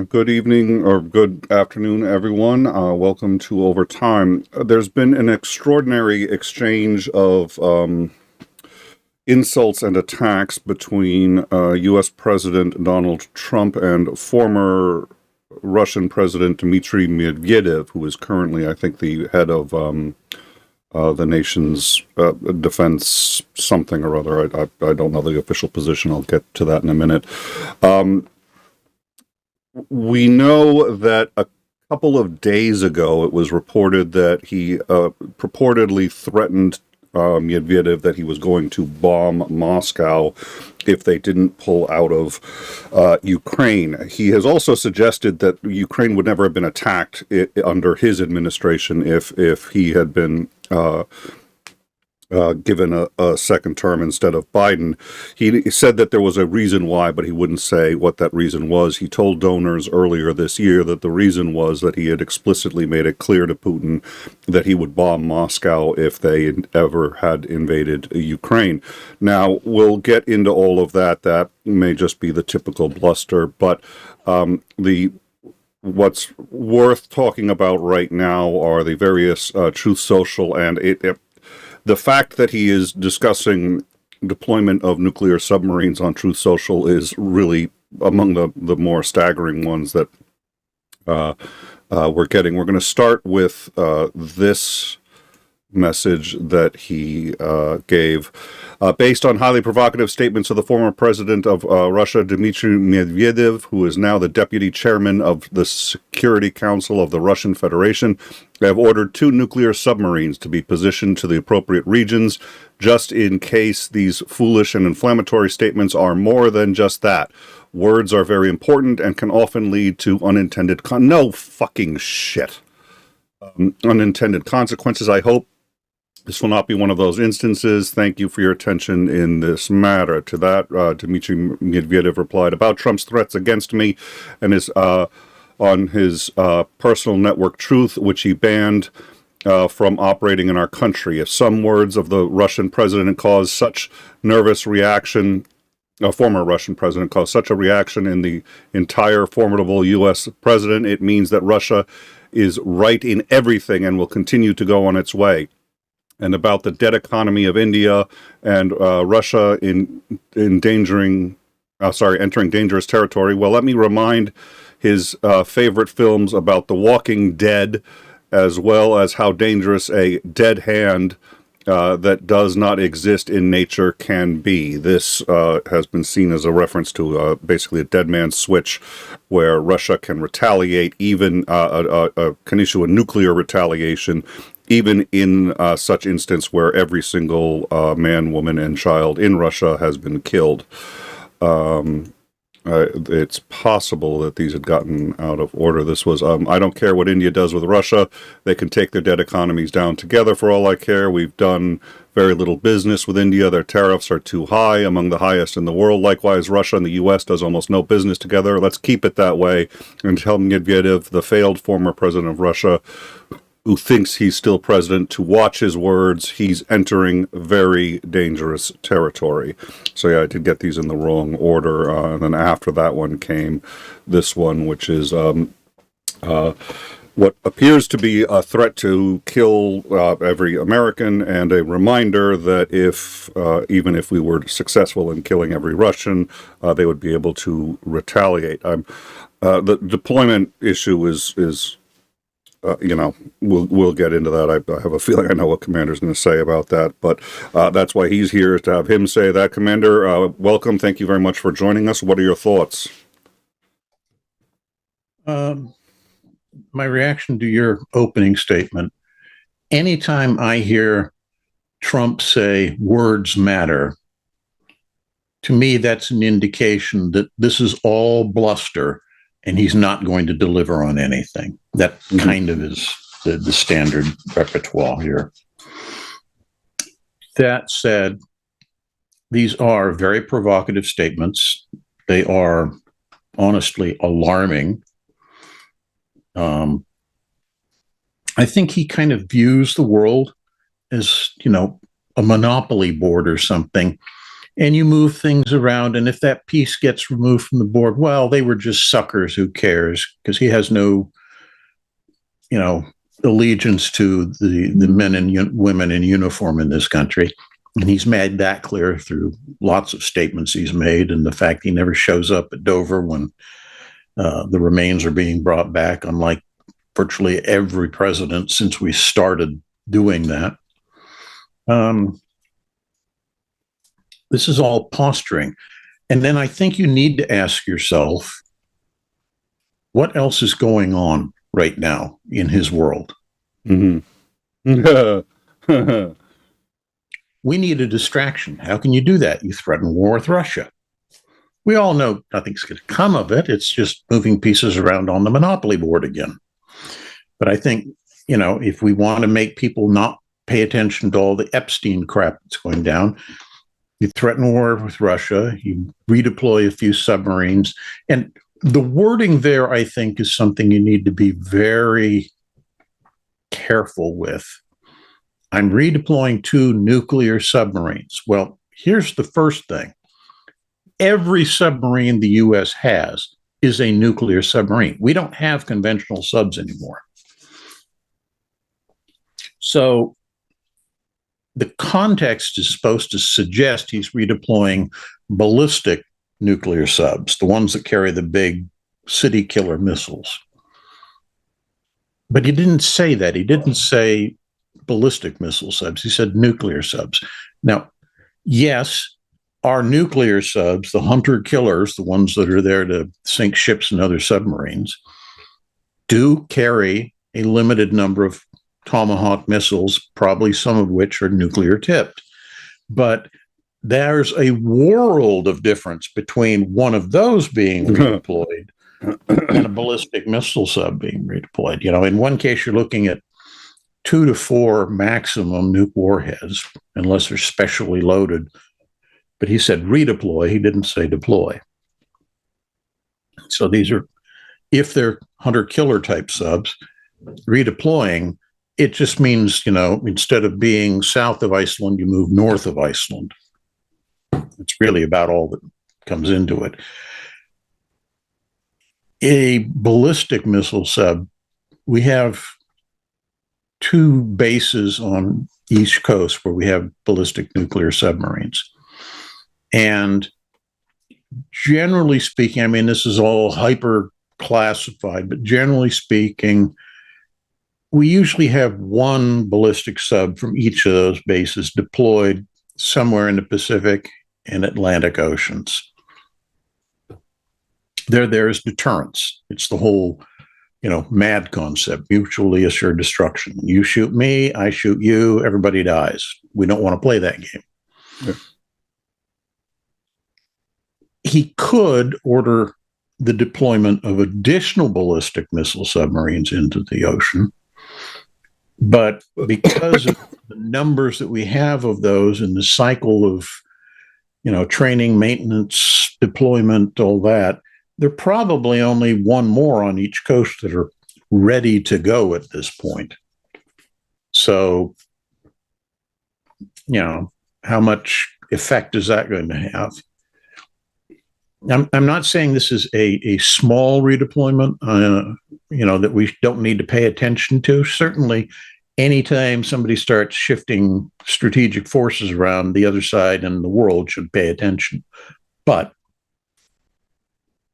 Good evening or good afternoon, everyone. Welcome to Overtime. There's been an extraordinary exchange of insults and attacks between US President Donald Trump and former Russian President Dmitry Medvedev, who is currently, I think, the head of the nation's defense something or other. I don't know the official position. I'll get to that in a minute. We know that a couple of days ago it was reported that he purportedly threatened Medvedev that he was going to bomb Moscow if they didn't pull out of Ukraine. He has also suggested that Ukraine would never have been attacked under his administration if he had been given a second term instead of Biden. He said that there was a reason why, but he wouldn't say what that reason was. He told donors earlier this year that the reason was that he had explicitly made it clear to Putin that he would bomb Moscow if they ever had invaded Ukraine. Now, we'll get into all of that. That may just be the typical bluster, but what's worth talking about right now are the various Truth Social and the fact that he is discussing deployment of nuclear submarines on Truth Social is really among the more staggering ones that we're getting. We're going to start with this message that he gave. Based on highly provocative statements of the former president of Russia, Dmitry Medvedev, who is now the deputy chairman of the Security Council of the Russian Federation, I have ordered 2 nuclear submarines to be positioned to the appropriate regions, just in case these foolish and inflammatory statements are more than just that. Words are very important and can often lead to unintended no fucking shit. Unintended consequences. I hope this will not be one of those instances. Thank you for your attention in this matter. To that, Dmitry Medvedev replied, about Trump's threats against me and his on his personal network Truth, which he banned from operating in our country. If some words of the Russian president caused such nervous reaction, a former Russian president caused such a reaction in the entire formidable U.S. president, it means that Russia is right in everything and will continue to go on its way. And about the dead economy of India and Russia entering dangerous territory. Well, let me remind his favorite films about The Walking Dead, as well as how dangerous a dead hand that does not exist in nature can be. This has been seen as a reference to basically a dead man's switch, where Russia can retaliate, even can issue a nuclear retaliation, even in such instance where every single man, woman, and child in Russia has been killed. It's possible that these had gotten out of order. This was, I don't care what India does with Russia. They can take their dead economies down together for all I care. We've done very little business with India. Their tariffs are too high, among the highest in the world. Likewise, Russia and the U.S. does almost no business together. Let's keep it that way and tell Medvedev, the failed former president of Russia, who thinks he's still president, to watch his words. He's entering very dangerous territory. So yeah, I did get these in the wrong order. And then after that one came this one, which is what appears to be a threat to kill every American, and a reminder that even if we were successful in killing every Russian, they would be able to retaliate. The deployment issue is we'll get into that. I have a feeling I know what Commander's going to say about that, but that's why he's here, is to have him say that. Commander, welcome. Thank you very much for joining us. What are your thoughts? My reaction to your opening statement, anytime I hear Trump say words matter, to me, that's an indication that this is all bluster and he's not going to deliver on anything. That kind of is the standard repertoire here. That said, these are very provocative statements. They are honestly alarming. I think he kind of views the world as, a monopoly board or something, and you move things around. And if that piece gets removed from the board, well, they were just suckers. Who cares? Because he has no, allegiance to the men and women in uniform in this country. And he's made that clear through lots of statements he's made, and the fact he never shows up at Dover when the remains are being brought back, unlike virtually every president since we started doing that. This is all posturing. And then I think you need to ask yourself, what else is going on right now in his world? Mm-hmm. We need a distraction. How can you do that? You threaten war with Russia. We all know nothing's going to come of it. It's just moving pieces around on the Monopoly board again. But I think, if we want to make people not pay attention to all the Epstein crap that's going down, you threaten war with Russia, you redeploy a few submarines. And the wording there, I think, is something you need to be very careful with. I'm redeploying 2 nuclear submarines. Well, here's the first thing. Every submarine the U.S. has is a nuclear submarine. We don't have conventional subs anymore. So the context is supposed to suggest he's redeploying ballistic nuclear subs, the ones that carry the big city killer missiles. But he didn't say that. He didn't say ballistic missile subs. He said nuclear subs. Now, yes, our nuclear subs, the hunter killers, the ones that are there to sink ships and other submarines, do carry a limited number of Tomahawk missiles, probably some of which are nuclear tipped. But there's a world of difference between one of those being redeployed and a ballistic missile sub being redeployed. In one case, you're looking at 2 to 4 maximum nuke warheads, unless they're specially loaded. But he said redeploy, he didn't say deploy. So these are, if they're hunter-killer type subs, redeploying, it just means, instead of being south of Iceland, you move north of Iceland. It's really about all that comes into it. A ballistic missile sub, we have 2 bases on each coast where we have ballistic nuclear submarines. And generally speaking, this is all hyper classified, but generally speaking, we usually have 1 ballistic sub from each of those bases deployed somewhere in the Pacific and Atlantic Oceans. There's deterrence. It's the whole, MAD concept, mutually assured destruction. You shoot me, I shoot you, everybody dies. We don't want to play that game. Yeah. He could order the deployment of additional ballistic missile submarines into the ocean. But because of the numbers that we have of those and the cycle of, training, maintenance, deployment, all that, there are probably only 1 more on each coast that are ready to go at this point. So, how much effect is that going to have? I'm not saying this is a small redeployment, that we don't need to pay attention to. Certainly, anytime somebody starts shifting strategic forces around, the other side and the world should pay attention. But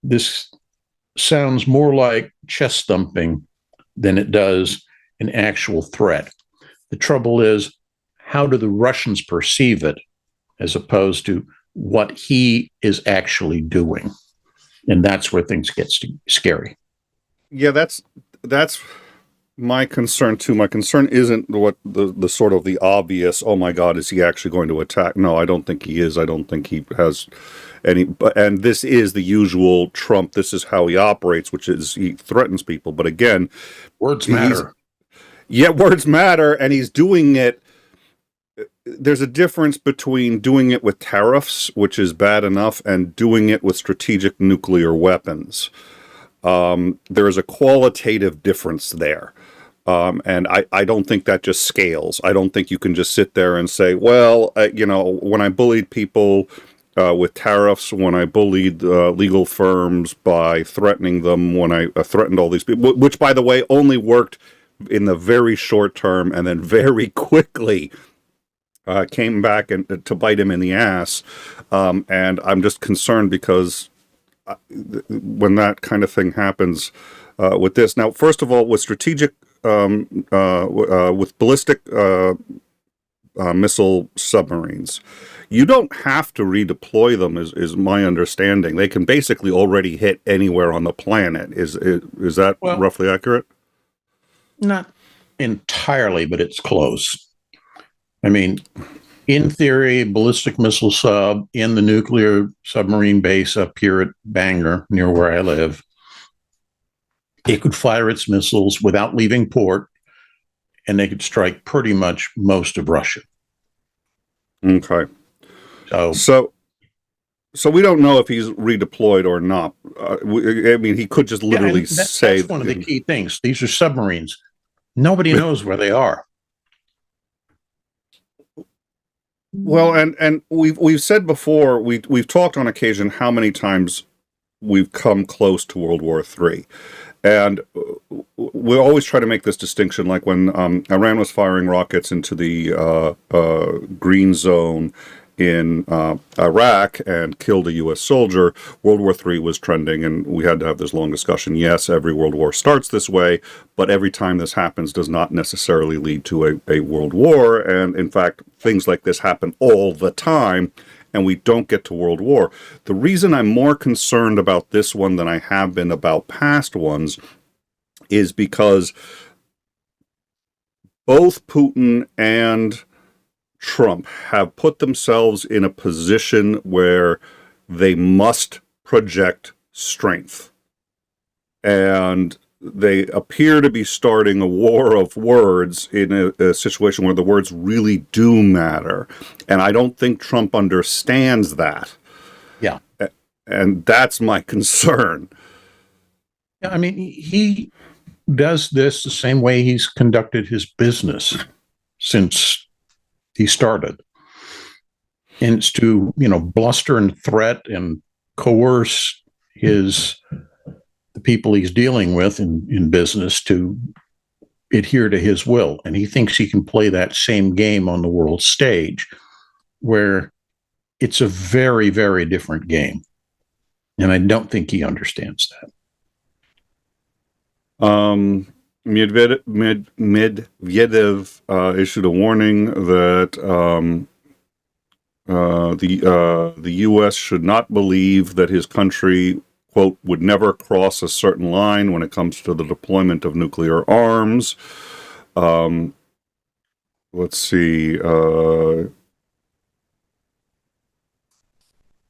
this sounds more like chest thumping than it does an actual threat. The trouble is, how do the Russians perceive it as opposed to what he is actually doing? And that's where things get scary. Yeah, that's my concern too. My concern isn't what the sort of the obvious, oh my God, is he actually going to attack? No, I don't think he is. I don't think he has any, and this is the usual Trump. This is how he operates, which is he threatens people. But again, words matter. Yeah, words matter. And he's doing it. There's a difference between doing it with tariffs, which is bad enough, and doing it with strategic nuclear weapons. There is a qualitative difference there. And I don't think that just scales. I don't think you can just sit there and say, well, when I bullied people with tariffs, when I bullied legal firms by threatening them, when I threatened all these people, which, by the way, only worked in the very short term and then very quickly came back and to bite him in the ass. And I'm just concerned because when that kind of thing happens with this. Now, first of all, with strategic, with ballistic missile submarines, you don't have to redeploy them, is my understanding. They can basically already hit anywhere on the planet. Is that roughly accurate? Not entirely, but it's close. I mean, in theory, ballistic missile sub in the nuclear submarine base up here at Bangor, near where I live, it could fire its missiles without leaving port, and they could strike pretty much most of Russia. Okay. So we don't know if he's redeployed or not. I mean, he could just literally say... That's one of the key things. These are submarines. Nobody knows where they are. Well, and we've said before, we've talked on occasion how many times we've come close to World War III. And we always try to make this distinction, like when Iran was firing rockets into the green zone in Iraq and killed a U.S. soldier, World War III was trending, and we had to have this long discussion. Yes, every world war starts this way, but every time this happens does not necessarily lead to a world war, and in fact, things like this happen all the time, and we don't get to world war. The reason I'm more concerned about this one than I have been about past ones is because both Putin and Trump have put themselves in a position where they must project strength. And they appear to be starting a war of words in a situation where the words really do matter. And I don't think Trump understands that. Yeah. And that's my concern. Yeah, I mean, he does this the same way he's conducted his business since he started. And it's to, bluster and threat and coerce the people he's dealing with in business to adhere to his will. And he thinks he can play that same game on the world stage, where it's a very, very different game. And I don't think he understands that. Medvedev issued a warning that the U.S. should not believe that his country, quote, would never cross a certain line when it comes to the deployment of nuclear arms. Let's see.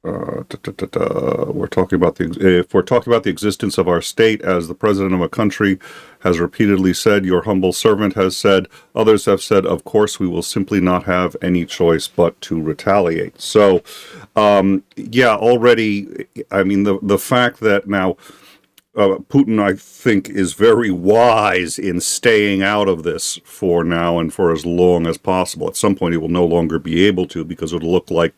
We're talking about if we're talking about the existence of our state, as the president of a country has repeatedly said, your humble servant has said, others have said, of course, we will simply not have any choice but to retaliate. So, yeah, already, I mean, the fact that now Putin, I think, is very wise in staying out of this for now and for as long as possible. At some point, he will no longer be able to, because it'll look like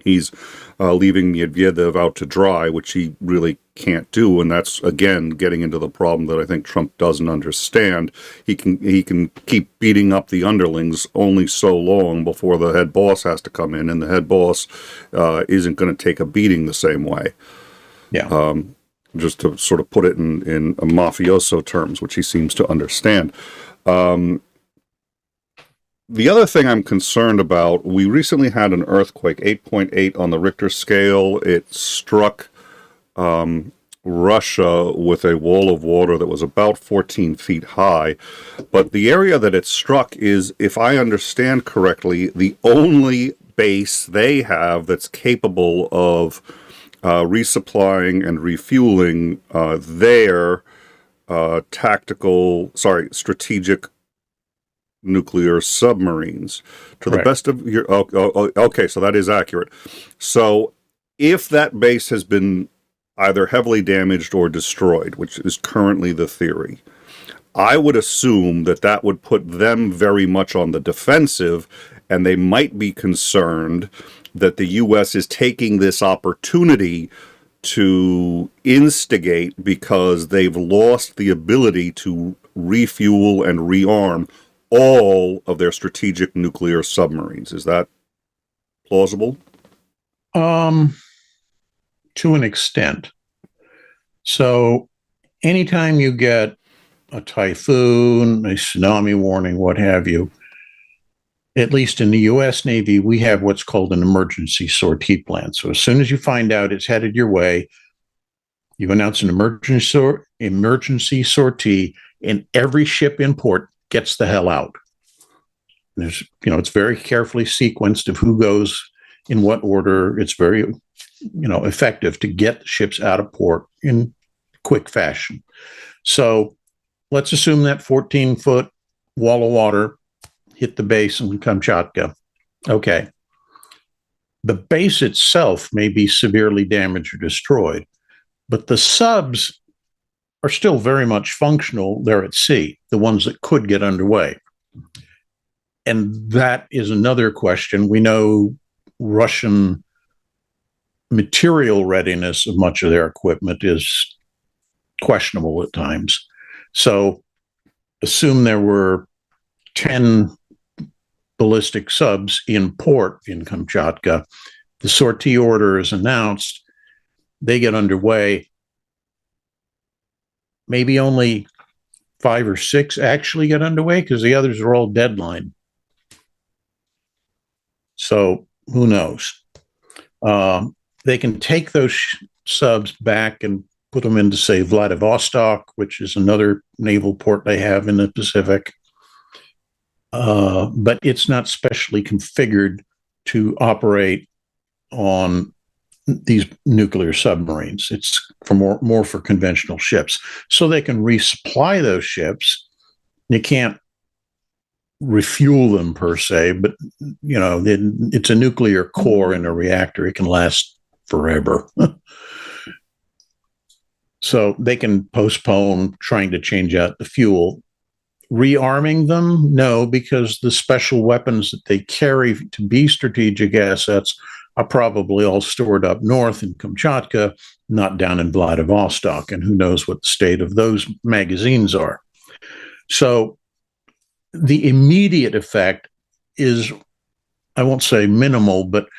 he's leaving Medvedev out to dry, which he really can't do, and that's, again, getting into the problem that I think Trump doesn't understand. He can keep beating up the underlings only so long before the head boss has to come in, and the head boss isn't going to take a beating the same way. Yeah. Just to sort of put it in mafioso terms, which he seems to understand. The other thing I'm concerned about, we recently had an earthquake, 8.8 on the Richter scale. It struck Russia with a wall of water that was about 14 feet high. But the area that it struck is, if I understand correctly, the only base they have that's capable of resupplying and refueling their strategic nuclear submarines. To the best of your... okay, so that is accurate. So if that base has been either heavily damaged or destroyed, which is currently the theory, I would assume that that would put them very much on the defensive, and they might be concerned that the U.S. is taking this opportunity to instigate because they've lost the ability to refuel and rearm all of their strategic nuclear submarines. Is that plausible? To an extent. So anytime you get a typhoon, a tsunami warning, what have you, at least in the US Navy, we have what's called an emergency sortie plan. So as soon as you find out it's headed your way, you announce an emergency sortie, and every ship in port gets the hell out. There's, it's very carefully sequenced of who goes in what order. It's very, effective to get ships out of port in quick fashion. So let's assume that 14-foot wall of water hit the base in Kamchatka. Okay. The base itself may be severely damaged or destroyed, but the subs are still very much functional there at sea, the ones that could get underway. And that is another question. We know Russian material readiness of much of their equipment is questionable at times. So assume there were 10 ballistic subs in port in Kamchatka. The sortie order is announced. They get underway. Maybe only 5 or 6 actually get underway because the others are all deadline. So who knows? They can take those subs back and put them into, say, Vladivostok, which is another naval port they have in the Pacific. But it's not specially configured to operate on these nuclear submarines. It's for more for conventional ships. So they can resupply those ships. You can't refuel them per se, but it's a nuclear core in a reactor. It can last forever. So they can postpone trying to change out the fuel. Rearming them? No, because the special weapons that they carry to be strategic assets are probably all stored up north in Kamchatka, not down in Vladivostok, and who knows what the state of those magazines are. So the immediate effect is, I won't say minimal, but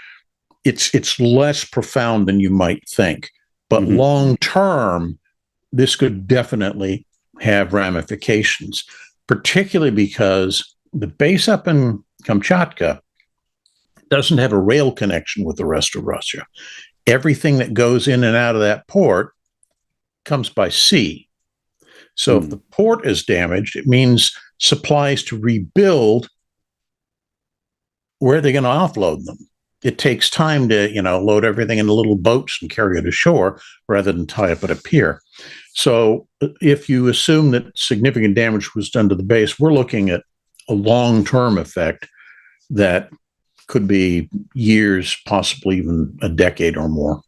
it's less profound than you might think. But long term, this could definitely have ramifications, particularly because the base up in Kamchatka doesn't have a rail connection with the rest of Russia. Everything that goes in and out of that port comes by sea. So if the port is damaged, it means supplies to rebuild, where are they going to offload them? It takes time to, load everything into little boats and carry it ashore rather than tie up at a pier. So if you assume that significant damage was done to the base, we're looking at a long-term effect that could be years, possibly even a decade or more.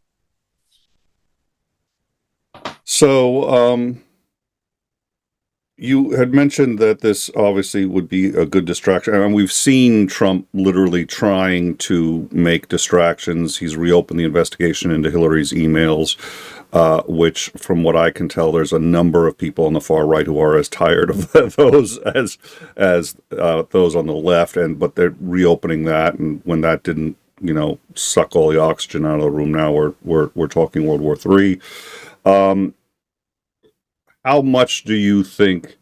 So you had mentioned that this obviously would be a good distraction. And we've seen Trump literally trying to make distractions. He's reopened the investigation into Hillary's emails, which, from what I can tell, there's a number of people on the far right who are as tired of those as those on the left. But they're reopening that, and when that didn't, suck all the oxygen out of the room, now we're talking World War III. How much do you think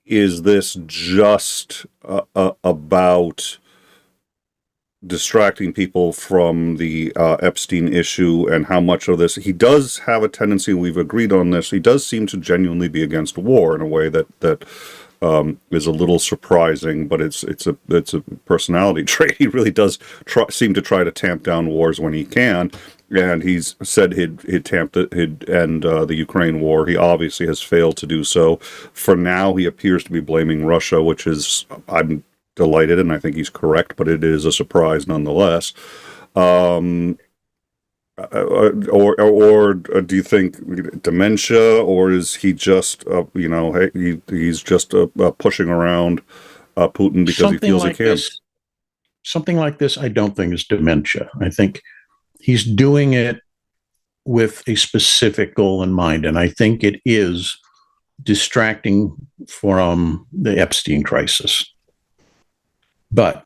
is this just about distracting people from the Epstein issue, and how much of this, he does have a tendency, we've agreed on this, he does seem to genuinely be against war in a way that is a little surprising, but it's a personality trait. He really does seem to try to tamp down wars when he can. And he's said he'd end the Ukraine war. He obviously has failed to do so. For now, he appears to be blaming Russia, which is, I'm delighted, and I think he's correct, but it is a surprise nonetheless. Or do you think dementia, or is he just, he's just pushing around Putin because Something he feels like he can? This. something like this, I don't think is dementia. I think he's doing it with a specific goal in mind. And I think it is distracting from the Epstein crisis. But,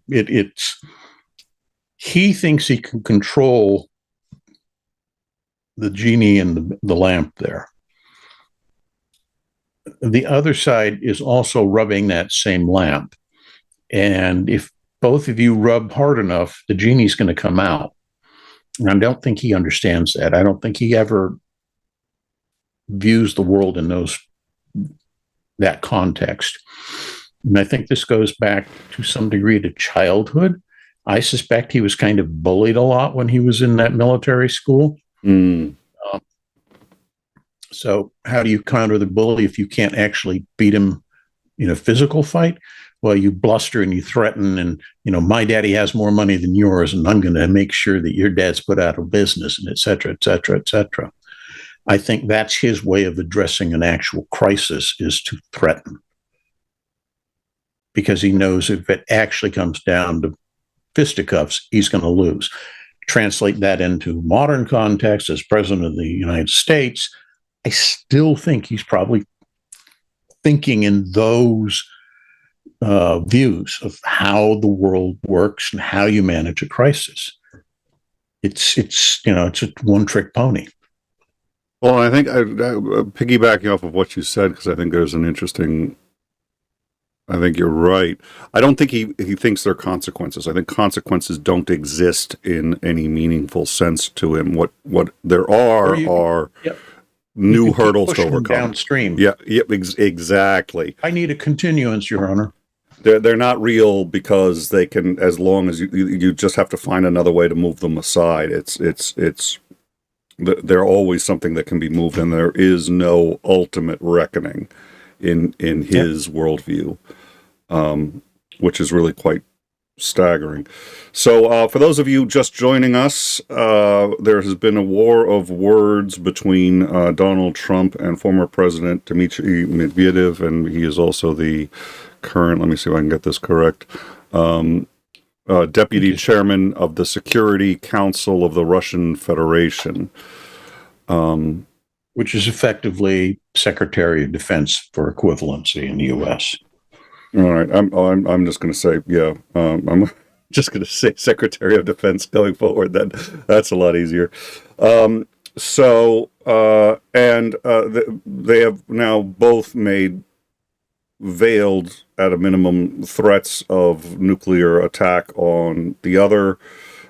it's he thinks he can control the genie in the lamp there. The other side is also rubbing that same lamp. And if both of you rub hard enough, the genie's going to come out. And I don't think he understands that. I don't think he ever views the world in that context. And I think this goes back to some degree to childhood. I suspect he was kind of bullied a lot when he was in that military school. So how do you counter the bully if you can't actually beat him in a physical fight? Well, you bluster and you threaten and, my daddy has more money than yours and I'm going to make sure that your dad's put out of business and et cetera, et cetera, et cetera. I think that's his way of addressing an actual crisis, is to threaten. Because he knows if it actually comes down to fisticuffs, he's going to lose. Translate that into modern context as president of the United States, I still think he's probably thinking in those views of how the world works and how you manage a crisis. It's a one-trick pony. Well, I think piggybacking off of what you said, because I think there's an interesting. I think you're right. I don't think he thinks there are consequences. I think consequences don't exist in any meaningful sense to him. What there are yep. new hurdles to overcome downstream. Yeah, exactly. I need a continuance, Your Honor. They're not real because they can, as long as you just have to find another way to move them aside. They're always something that can be moved, and there is no ultimate reckoning in his worldview, which is really quite staggering. So for those of you just joining us, there has been a war of words between Donald Trump and former President Dmitry Medvedev, and he is also the current, let me see if I can get this correct, deputy chairman of the Security Council of the Russian Federation. Which is effectively Secretary of Defense for equivalency in the U.S. All right, I'm just going to say, I'm just going to say Secretary of Defense going forward. That's a lot easier. They have now both made veiled, at a minimum, threats of nuclear attack on the other.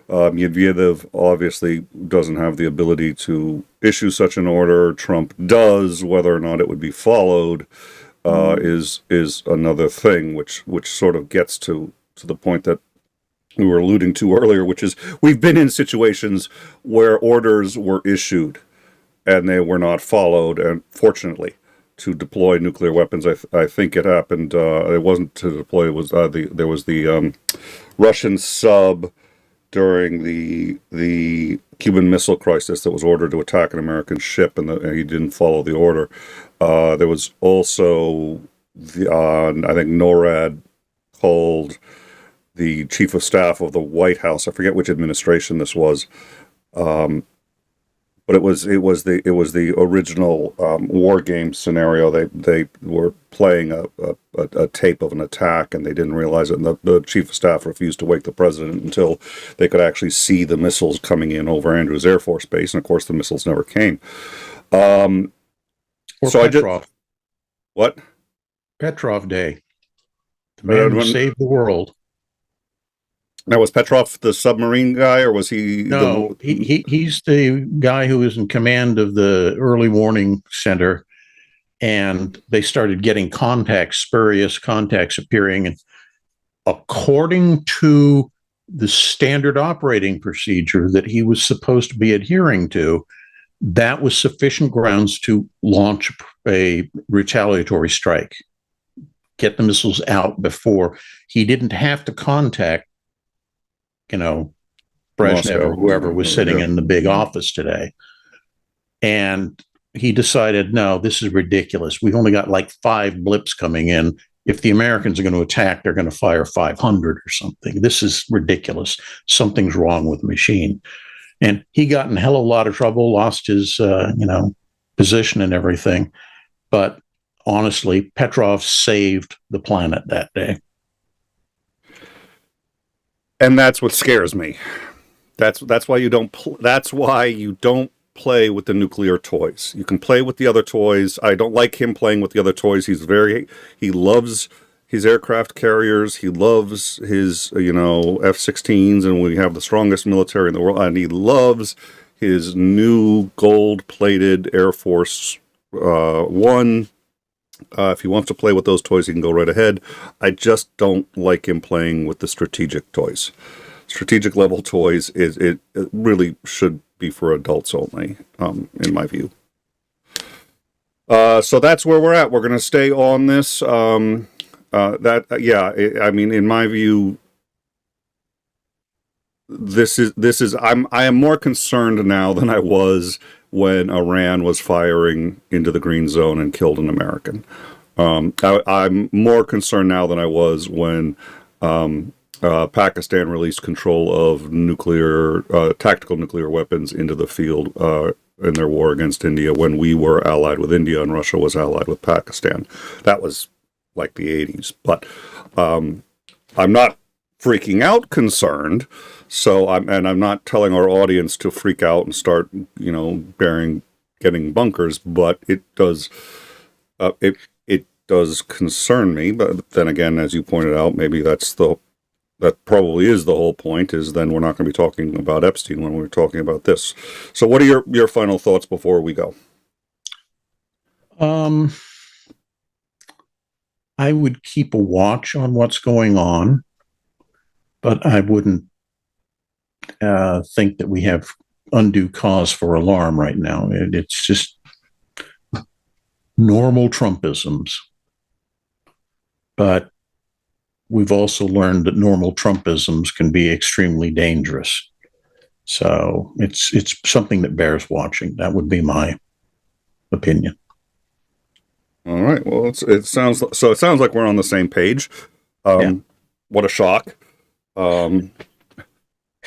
Medvedev obviously doesn't have the ability to issue such an order. Trump does. Whether or not it would be followed is another thing, which sort of gets to the point that we were alluding to earlier, which is we've been in situations where orders were issued and they were not followed, and fortunately, to deploy nuclear weapons. I think it happened. It wasn't to deploy. It was there was the Russian sub during the Cuban Missile Crisis that was ordered to attack an American ship, and he didn't follow the order. There was also I think NORAD called the chief of staff of the White House. I forget which administration this was. But it was the original war game scenario. They were playing a tape of an attack, and they didn't realize it. And the chief of staff refused to wake the president until they could actually see the missiles coming in over Andrews Air Force Base. And of course, the missiles never came. Or so Petrov. What? Petrov Day. The man who saved the world. Now, was Petrov the submarine guy, or was he? No, he's the guy who was in command of the early warning center, and they started getting spurious contacts appearing. And according to the standard operating procedure that he was supposed to be adhering to, that was sufficient grounds to launch a retaliatory strike, get the missiles out before. He didn't have to contact Brezhnev or whoever was sitting in the big office today. And he decided, no, this is ridiculous. We've only got like 5 blips coming in. if the Americans are going to attack, they're going to fire 500 or something. This is ridiculous. Something's wrong with the machine. And he got in a hell of a lot of trouble, lost his, position and everything. But honestly, Petrov saved the planet that day. And that's what scares me. That's why you don't. That's why you don't play with the nuclear toys. You can play with the other toys. I don't like him playing with the other toys. He loves his aircraft carriers. He loves his, F-16s, and we have the strongest military in the world. And he loves his new gold-plated Air Force One. If he wants to play with those toys, he can go right ahead. I just don't like him playing with the strategic toys. Strategic level toys it really should be for adults only, in my view. So that's where we're at. We're going to stay on this. I mean, in my view, I am more concerned now than I was when Iran was firing into the green zone and killed an American. I'm more concerned now than I was when Pakistan released control of tactical nuclear weapons into the field in their war against India, when we were allied with India and Russia was allied with Pakistan. That was like the 80s. But I'm not freaking out concerned. So I'm not telling our audience to freak out and start, getting bunkers, but it does concern me. But then again, as you pointed out, maybe that probably is the whole point, is then we're not going to be talking about Epstein when we're talking about this. So what are your final thoughts before we go? I would keep a watch on what's going on, but I wouldn't think that we have undue cause for alarm right now. It's just normal Trumpisms. But we've also learned that normal Trumpisms can be extremely dangerous. So it's something that bears watching. That would be my opinion. All right. Well, it sounds like we're on the same page. What a shock.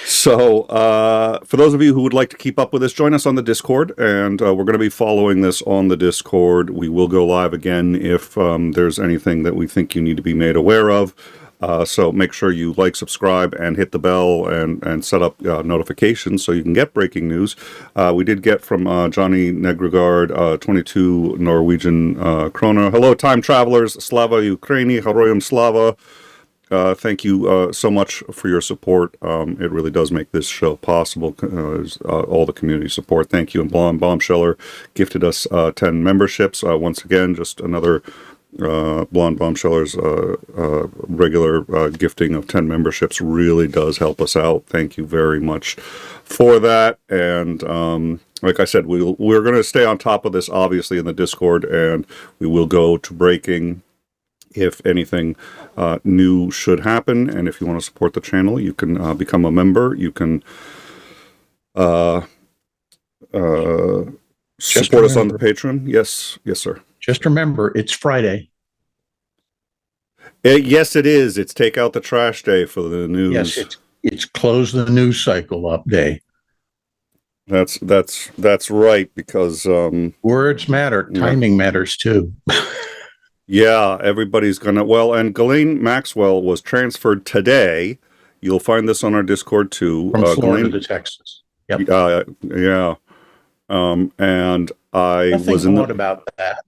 So for those of you who would like to keep up with this, join us on the Discord, and we're going to be following this on the Discord. We will go live again if there's anything that we think you need to be made aware of. So make sure you like, subscribe, and hit the bell and set up notifications so you can get breaking news. We did get from Johnny Negregard 22 Norwegian krona. Hello, time travelers. Slava Ukraini, Heroyam Slava. Thank you so much for your support. It really does make this show possible. All the community support. Thank you. And Blonde Bombsheller gifted us 10 memberships. Once again, just another Blonde Bombsheller's regular gifting of 10 memberships really does help us out. Thank you very much for that. And like I said, we're going to stay on top of this, obviously, in the Discord, and we will go to breaking if anything new should happen. And if you want to support the channel, you can become a member. You can support us on the Patreon. Yes, sir. Just remember, it's Friday. Yes, it is. It's take out the trash day for the news. Yes, it's close the news cycle up day. That's right, because words matter. Timing matters too. Yeah, everybody's gonna. Well, and Ghislaine Maxwell was transferred today. You'll find this on our Discord too. From Florida to Texas. Yep. Yeah. And I was in. What about that?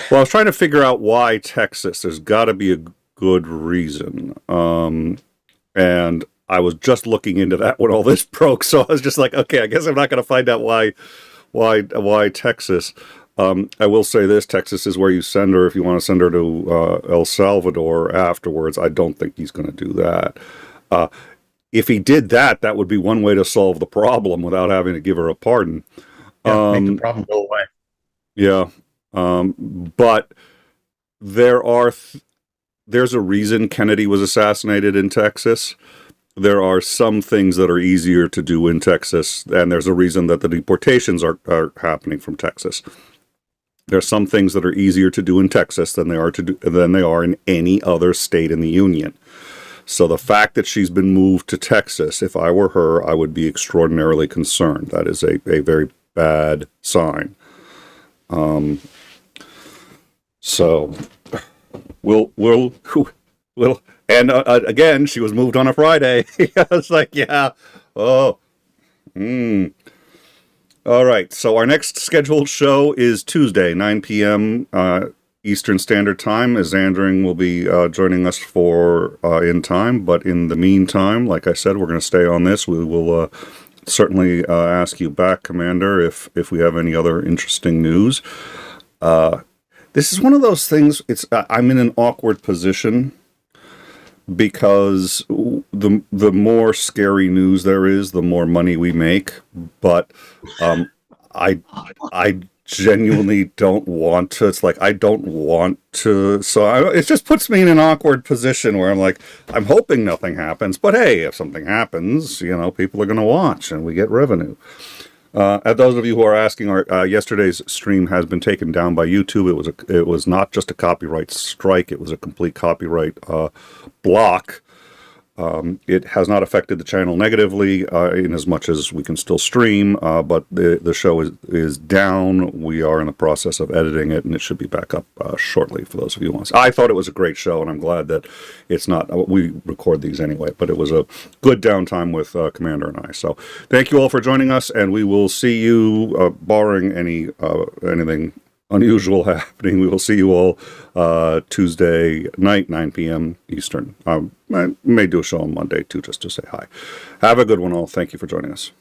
Well, I was trying to figure out why Texas. There's got to be a good reason. And I was just looking into that when all this broke. So I was just like, okay, I guess I'm not going to find out why Texas. I will say this: Texas is where you send her if you want to send her to El Salvador afterwards. I don't think he's going to do that. If he did that, that would be one way to solve the problem without having to give her a pardon. Make the problem go away. Yeah, but there's a reason Kennedy was assassinated in Texas. There are some things that are easier to do in Texas, and there's a reason that the deportations are happening from Texas. There are some things that are easier to do in Texas than they are in any other state in the union. So the fact that she's been moved to Texas, if I were her, I would be extraordinarily concerned. That is a very bad sign. So we'll and again, she was moved on a Friday. I was like, yeah, oh, All right, so our next scheduled show is Tuesday, 9 p.m. Eastern Standard Time, as Zandring will be joining us for in time. But in the meantime, like I said, we're going to stay on this. We will certainly ask you back, Commander, if we have any other interesting news. This is one of those things, I'm in an awkward position because the more scary news there is, the more money we make. But I genuinely don't want to. It's like I don't want to. So it just puts me in an awkward position where I'm like, I'm hoping nothing happens. But hey, if something happens, people are going to watch and we get revenue. Those of you who are asking, yesterday's stream has been taken down by YouTube. It was not just a copyright strike; it was a complete copyright block. It has not affected the channel negatively in as much as we can still stream, but the show is down. We are in the process of editing it, and it should be back up shortly for those of you who want to see. I thought it was a great show, and I'm glad that it's not. We record these anyway, but it was a good downtime with Commander and I. So thank you all for joining us, and we will see you, barring anything unusual happening. We will see you all Tuesday night, 9 p.m. Eastern. I may do a show on Monday, too, just to say hi. Have a good one, all. Thank you for joining us.